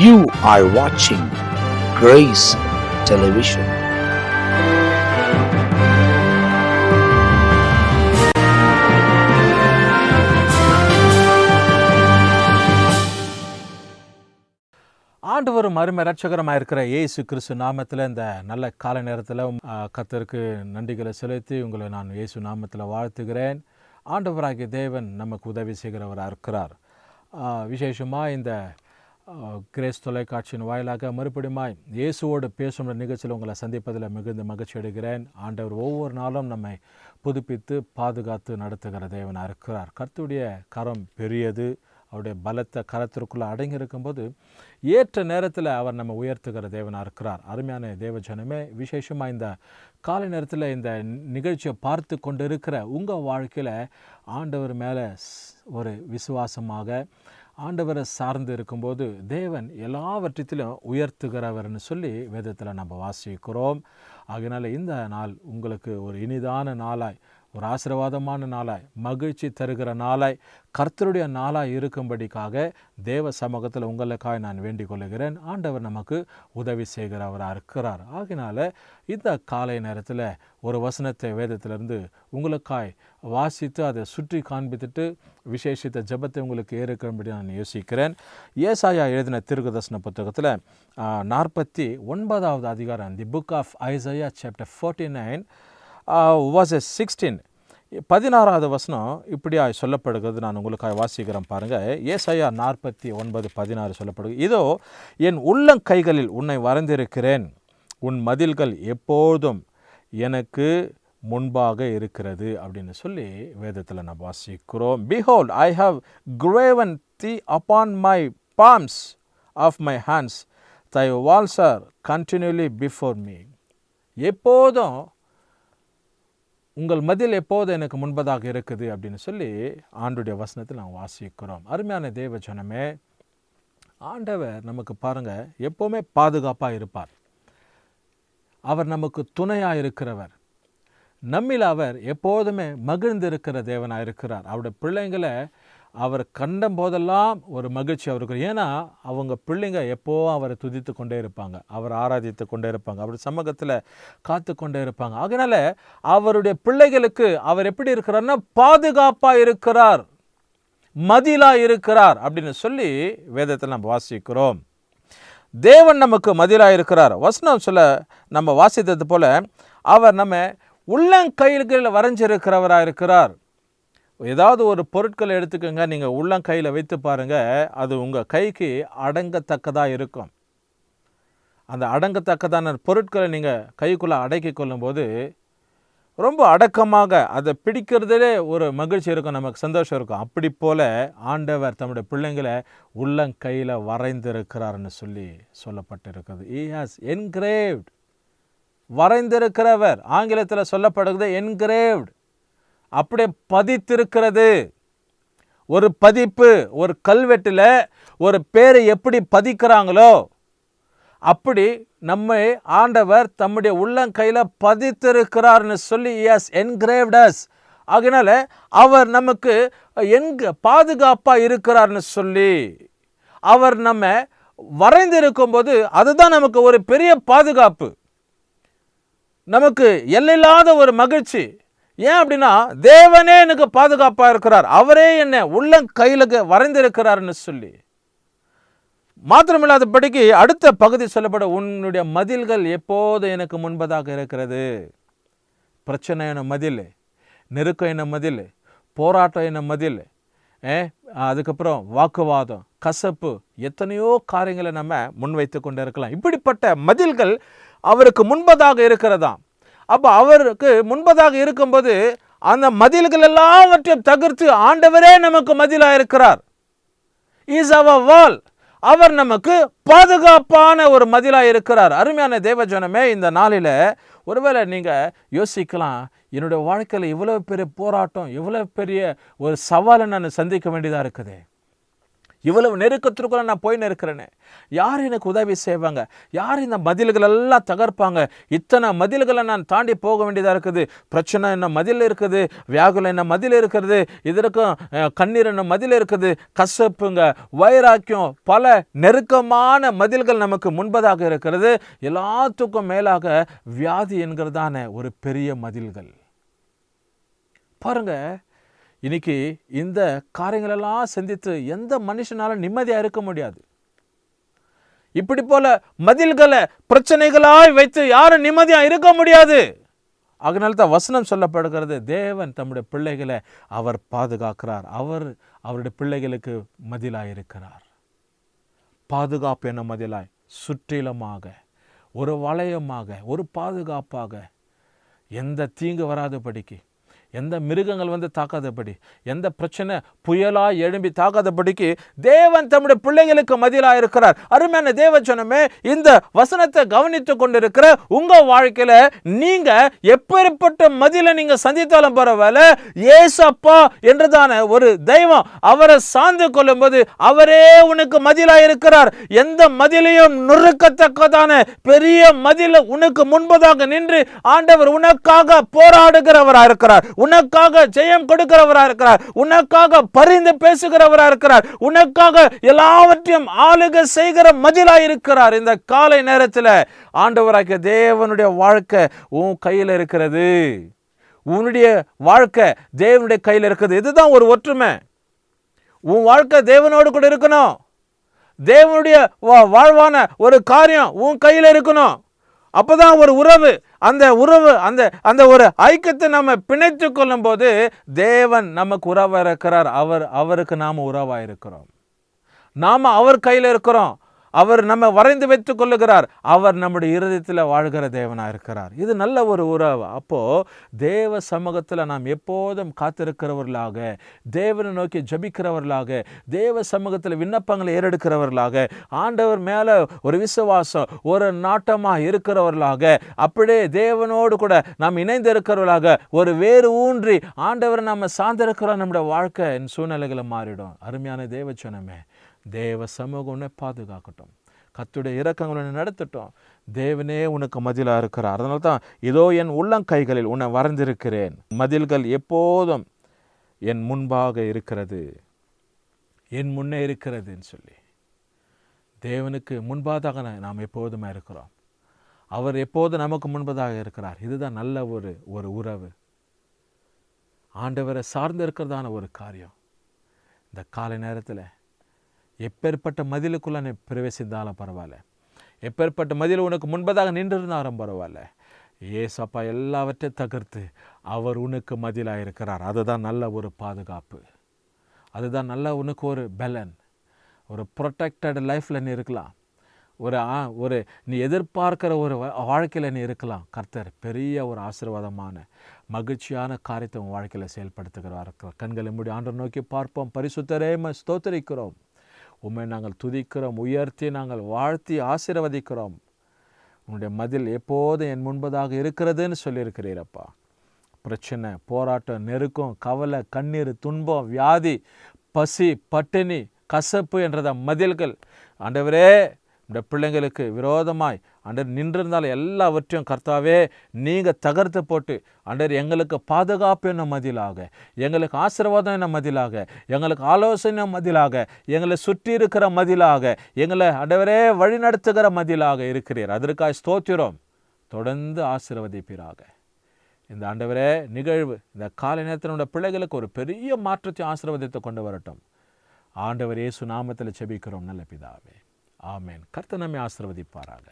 You are watching Grace Television. ஆண்டவரும் அருமை இரட்சகரமாக இருக்கிற இயேசு கிறிஸ்து நாமத்தில் இந்த நல்ல கால நேரத்தில் கர்த்தருக்கு நன்றிகளை செலுத்தி உங்களை நான் இயேசு நாமத்தில் வாழ்த்துகிறேன். ஆண்டவராகிய தேவன் நமக்கு உதவி செய்கிறவராக இருக்கிறார். விசேஷமாக இந்த கிரேஸ் தொலைக்காட்சியின் வாயிலாக மறுபடியுமாய் இயேசுவோடு பேசும் நிகழ்ச்சியில் உங்களை சந்திப்பதில் மிகுந்த மகிழ்ச்சி அடைகிறேன். ஆண்டவர் ஒவ்வொரு நாளும் நம்மை புதுப்பித்து பாதுகாத்து நடத்துகிற தேவனாக இருக்கிறார். கர்த்தருடைய கரம் பெரியது. அவருடைய பலத்த கரத்திற்குள்ளே அடங்கி இருக்கும்போது ஏற்ற நேரத்தில் அவர் நம்ம உயர்த்துகிற தேவனாக இருக்கிறார். அருமையான தேவ ஜனமே, விசேஷமாக இந்த காலை நேரத்தில் இந்த நிகழ்ச்சியை பார்த்து கொண்டு இருக்கிற உங்கள் வாழ்க்கையில் ஆண்டவர் மேலே ஒரு விசுவாசமாக ஆண்டவரை சார்ந்து இருக்கும்போது தேவன் எல்லாவற்றிலும் உயர்த்துகிறவர்னு சொல்லி வேதத்தில் நம்ம வாசிக்கிறோம். அதனால் இந்த நாள் உங்களுக்கு ஒரு இனிதான நாளாய், ஒரு ஆசீர்வாதமான நாளாய், மகிழ்ச்சி தருகிற நாளாய், கர்த்தருடைய நாளாய் இருக்கும்படிக்காக தேவ சமூகத்தில் உங்களுக்காய் நான் வேண்டிக் கொள்கிறேன். ஆண்டவர் நமக்கு உதவி செய்கிறவராக இருக்கிறார். ஆகினால இந்த காலை நேரத்தில் ஒரு வசனத்தை வேதத்திலிருந்து உங்களுக்காய் வாசித்து அதை சுற்றி காண்பித்துட்டு விசேஷித்த ஜெபத்தை உங்களுக்கு ஏற்கும்படி நான் யோசிக்கிறேன். ஏசாயா எழுதின தீர்க்கதரிசன புத்தகத்தில் 49வது அதிகாரம், the book of Isaiah chapter 49 verses 16, 16வது வசனம் இப்படியாய் சொல்லப்படுகிறது. நான் உங்களுக்காக வாசிக்கிறேன் பாருங்கள். ஏசாயா 49:16 சொல்லப்படுகிறது. இதோ என் உள்ளங்கைகளில் உன்னை வரைந்திருக்கிறேன், உன் மதில்கள் எப்போதும் எனக்கு முன்பாக இருக்கிறது அப்படின்னு சொல்லி வேதத்தில் நான் வாசிக்கிறோம். Behold, I have graven thee upon my palms of my hands, thy walls are continually before me. எப்போதும் உங்கள் மதில் எப்போது எனக்கு முன்பதாக இருக்குது அப்படின்னு சொல்லி ஆண்டுடைய வசனத்தில் நாம் வாசிக்கிறோம். அருமையான தேவ ஜனமே, ஆண்டவர் நமக்கு பாருங்கள் எப்போவுமே பாதுகாப்பாக இருப்பார். அவர் நமக்கு துணையாக இருக்கிறவர். நம்மில் அவர் எப்போதுமே மகிழ்ந்திருக்கிற தேவனாக இருக்கிறார். அவருடைய பிள்ளைங்களை அவர் கண்டம் போதெல்லாம் ஒரு மகிழ்ச்சி அவருக்கு. ஏன்னா அவங்க பிள்ளைங்க எப்போவும் அவரை துதித்து கொண்டே இருப்பாங்க, அவர் ஆராதித்து கொண்டே இருப்பாங்க, அவருடைய சமூகத்தில் காத்து கொண்டே இருப்பாங்க. அதனால அவருடைய பிள்ளைகளுக்கு அவர் எப்படி இருக்கிறார்னா பாதுகாப்பாக இருக்கிறார், மதிலாக இருக்கிறார் அப்படின்னு சொல்லி வேதத்தில் நம்ம வாசிக்கிறோம். தேவன் நமக்கு மதிலாக இருக்கிறார். வசனம் சொல்ல நம்ம வாசித்தது போல அவர் நம்ம உள்ளங்கைகளில் வரைஞ்சிருக்கிறவராக இருக்கிறார். ஏதாவது ஒரு பொருட்களை எடுத்துக்கோங்க, நீங்கள் உள்ளங்கையில் வைத்து பாருங்கள், அது உங்கள் கைக்கு அடங்கத்தக்கதாக இருக்கும். அந்த அடங்கத்தக்கதான பொருட்களை நீங்கள் கைக்குள்ளே அடக்கி கொள்ளும்போது ரொம்ப அடக்கமாக அதை பிடிக்கிறதுலே ஒரு மகிழ்ச்சி இருக்கும், நமக்கு சந்தோஷம் இருக்கும். அப்படி போல் ஆண்டவர் தம்முடைய பிள்ளைங்களை உள்ளங்கையில் வரைந்திருக்கிறார்னு சொல்லி சொல்லப்பட்டிருக்கிறது. He has engraved, வரைந்திருக்கிறவர். ஆங்கிலத்தில் சொல்லப்படுகிறது engraved, அப்படியே பதித்திருக்கிறது. ஒரு பதிப்பு, ஒரு கல்வெட்டில் ஒரு பேரை எப்படி பதிக்கிறாங்களோ அப்படி நம்மை ஆண்டவர் தம்முடைய உள்ளங்கையில் பதித்திருக்கிறார்னு சொல்லி he has engraved us. அதனால அவர் நமக்கு பாதுகாப்பாக இருக்கிறார்னு சொல்லி அவர் நம்ம வரைந்திருக்கும் போது அதுதான் நமக்கு ஒரு பெரிய பாதுகாப்பு, நமக்கு எல்லையில்லாத ஒரு மகிழ்ச்சி. ஏன் அப்படின்னா தேவனே எனக்கு பாதுகாப்பாக இருக்கிறார், அவரே என்னை உள்ளங்கையில் வரைந்திருக்கிறார்னு சொல்லி. மாத்திரமில்லாதபடிக்கு அடுத்த பகுதி சொல்லப்பட, உன்னுடைய மதில்கள் எப்போது எனக்கு முன்பதாக இருக்கிறது. பிரச்சனை என்ன மதில், நெருக்கம் என்ன மதில், போராட்டம் என்ன மதில், அதுக்கப்புறம் வாக்குவாதம், கசப்பு, எத்தனையோ காரியங்களை நம்ம முன்வைத்து கொண்டு இருக்கலாம். இப்படிப்பட்ட மதில்கள் அவருக்கு முன்பதாக இருக்கிறதாம். அப்போ அவருக்கு முன்பதாக இருக்கும்போது அந்த மதில்கள் எல்லாவற்றையும் தகர்த்து ஆண்டவரே நமக்கு மதிலாக இருக்கிறார். இஸ் அவர் வால், அவர் நமக்கு பாதுகாப்பான ஒரு மதிலாக இருக்கிறார். அருமையான தேவஜனமே, இந்த நாளில் ஒருவேளை நீங்கள் யோசிக்கலாம், என்னுடைய வாழ்க்கையில் இவ்வளோ பெரிய போராட்டம், இவ்வளோ பெரிய ஒரு சவாலை நான் சந்திக்க வேண்டியதாக இருக்குது, இவ்வளவு நெருக்கத்திற்குள்ள நான் போயின்னு இருக்கிறேனே, யார் எனக்கு உதவி செய்வாங்க? யார் இந்த மதில்கள் எல்லாம் தகர்ப்பாங்க? இத்தனை மதில்களை நான் தாண்டி போக வேண்டியதாக இருக்குது. பிரச்சனை என்ன மதில் இருக்குது, வியாகுலம் என்ன மதில் இருக்கிறது, இதற்கும் கண்ணீர் என்ன மதில் இருக்குது, கசப்புங்க, வைராக்கியம், பல நெருக்கமான மதில்கள் நமக்கு முன்பதாக இருக்கிறது. எல்லாத்துக்கும் மேலாக வியாதி என்கிறதான ஒரு பெரிய மதில்கள். பாருங்க, இன்னைக்கு இந்த காரியங்களெல்லாம் சிந்தித்து எந்த மனுஷனாலும் நிம்மதியாக இருக்க முடியாது. இப்படி போல மதில்களை பிரச்சனைகளாய் வைத்து யாரும் நிம்மதியாக இருக்க முடியாது. அதனால தான் வசனம் சொல்லப்படுகிறது, தேவன் தம்முடைய பிள்ளைகளை அவர் பாதுகாக்கிறார். அவருடைய பிள்ளைகளுக்கு மதிலாய் இருக்கிறார். பாதுகாப்பு என்ன மதிலாய்? சுற்றிலுமாக, ஒரு வளையமாக, ஒரு பாதுகாப்பாக, எந்த தீங்கு வராதபடிக்கு, எந்த மிருகங்கள் வந்து தாக்காதபடி, எந்த பிரச்சனை புயலாய் எழும்பி தாக்காதபடிக்கு தேவன் தம்முடைய பிள்ளைகளுக்கு மதிலாக இருக்கிறார். அருமையான தேவஜனமே, இந்த வசனத்தை கவனித்து கொண்டிருக்கிற உங்க வாழ்க்கையில நீங்க எப்பேற்பட்ட மதிலை நீங்க சந்தித்தாலும் பரவாயில்ல, ஏசப்பா என்றதான ஒரு தெய்வம் அவரை சார்ந்து கொள்ளும் போது அவரே உனக்கு மதிலாக இருக்கிறார். எந்த மதிலையும் நொறுக்கத்தக்கதான பெரிய மதில உனக்கு முன்பதாக நின்று ஆண்டவர் உனக்காக போராடுகிறவராக இருக்கிறார். உனக்காக ஜெயம் கொடுக்கிறவரா இருக்கிறார். உனக்காக பரிந்து பேசுகிறவரா இருக்கிறார். உனக்காக எல்லாவற்றையும் ஆளுகை செய்கிற மதிலாய் இருக்கிறார். இந்த காலை நேரத்தில் ஆண்டவராகிய தேவனுடைய வாழ்க்கை உன் கையில் இருக்கிறது. உன்னுடைய வாழ்க்கை தேவனுடைய கையில் இருக்குது. இதுதான் ஒரு ஒற்றுமை. உன் வாழ்க்கை தேவனோடு கூட இருக்கணும். தேவனுடைய வாழ்வான ஒரு காரியம் உன் கையில் இருக்கணும். அப்பதான் ஒரு உறவு, அந்த உறவு, அந்த ஒரு ஐக்கியத்தை நம்ம பிணைத்து கொள்ளும் போது தேவன் நமக்கு உறவா இருக்கிறார். அவருக்கு நாம உறவா இருக்கிறோம். நாம அவர் கையில் இருக்கிறோம். அவர் நம்ம வரைந்து வைத்துக் கொள்ளுகிறார். அவர் நம்முடைய இருதயத்தில் வாழ்கிற தேவனா இருக்கிறார். இது நல்ல ஒரு உறவு. அப்போ தேவ சமூகத்தில் நாம் எப்போதும் காத்திருக்கிறவர்களாக, தேவனை நோக்கி ஜபிக்கிறவர்களாக, தேவ சமூகத்தில் விண்ணப்பங்களை ஏறெடுக்கிறவர்களாக, ஆண்டவர் மேல ஒரு விசுவாசம், ஒரு நாட்டமா இருக்கிறவர்களாக, அப்படியே தேவனோடு கூட நாம் இணைந்து இருக்கிறவர்களாக, ஒரு வேறு ஊன்றி ஆண்டவரை நம்ம சார்ந்திருக்கிறோம். நம்முடைய வாழ்க்கை சூழ்நிலைகளை மாறிடும். அருமையான தேவச்சனமே, தேவ சமூகம் உன்னை பாதுகாக்கட்டும். கர்த்தருடைய இரக்கங்களை நடத்தட்டும். தேவனே உனக்கு மதிலாக இருக்கிறார். அதனால தான் இதோ என் உள்ளங்கைகளில் உன்னை வரைந்திருக்கிறேன். மதில்கள் எப்போதும் என் முன்பாக இருக்கிறது, என் முன்னே இருக்கிறதுன்னு சொல்லி தேவனுக்கு முன்பாக நாம் எப்போதுமே இருக்கிறோம். அவர் எப்போதும் நமக்கு முன்பதாக இருக்கிறார். இதுதான் நல்ல ஒரு உறவு. ஆண்டவரை சார்ந்து இருக்கிறதான ஒரு காரியம். இந்த காலை நேரத்தில் எப்பேற்பட்ட மதிலுக்குள்ள நீ பிரவேசித்தாலும் பரவாயில்ல, எப்பேற்பட்ட மதில் உனக்கு முன்பதாக நின்றிருந்தாலும் பரவாயில்ல, ஏசப்பா எல்லாவற்றையும் தகர்த்து அவர் உனக்கு மதிலாக இருக்கிறார். அதுதான் நல்ல ஒரு பாதுகாப்பு. அதுதான் நல்ல உனக்கு ஒரு பலன், ஒரு ப்ரொடெக்டட் லைஃப்பில் நீ இருக்கலாம். ஒரு நீ எதிர்பார்க்கிற ஒரு வாழ்க்கையில் நீ இருக்கலாம். கர்த்தர் பெரிய ஒரு ஆசீர்வாதமான மகிழ்ச்சியான காரியத்தை உன் வாழ்க்கையில் செயல்படுத்துகிறார். கண்களை மூடி ஆண்டவரை நோக்கி பார்ப்போம். பரிசுத்தரே ஸ்தோத்திரிக்கிறோம். உம்மை நாங்கள் துதிக்கிறோம், உயர்த்தி நாங்கள் வாழ்த்தி ஆசீர்வதிக்கிறோம். உன்னுடைய மதில் எப்போதும் என் முன்பதாக இருக்கிறதுன்னு சொல்லியிருக்கிறீரப்பா. பிரச்சனை, போராட்டம், நெருக்கம், கவலை, கண்ணீர், துன்பம், வியாதி, பசி, பட்டினி, கசப்பு என்றத மதில்கள் ஆண்டவரே இந்த பிள்ளைங்களுக்கு விரோதமாய் ஆண்டவர் நின்றிருந்தாலும் எல்லாவற்றையும் கர்த்தாவே நீங்கள் தகர்த்து போட்டு ஆண்டவர் எங்களுக்கு பாதுகாப்பு என்ன மதிலாக, எங்களுக்கு ஆசீர்வாதம் என்ன மதிலாக, எங்களுக்கு ஆலோசனை மதிலாக, எங்களை சுற்றி இருக்கிற மதிலாக, எங்களை ஆண்டவரே வழிநடத்துகிற மதிலாக இருக்கிறீர். அதற்காக ஸ்தோத்திரம். தொடர்ந்து ஆசீர்வதிப்பீராக. இந்த ஆண்டவரே நிகழ்வு இந்த காலை நேரத்தினுடைய பிள்ளைகளுக்கு ஒரு பெரிய மாற்றத்தை ஆசீர்வாதத்தை கொண்டு வரட்டும். ஆண்டவர் இயேசு நாமத்தில் ஜெபிக்கிறோம் நல்ல பிதாவே, ஆமென். கர்த்தர் நம்மை ஆசீர்வதிப்பாராக.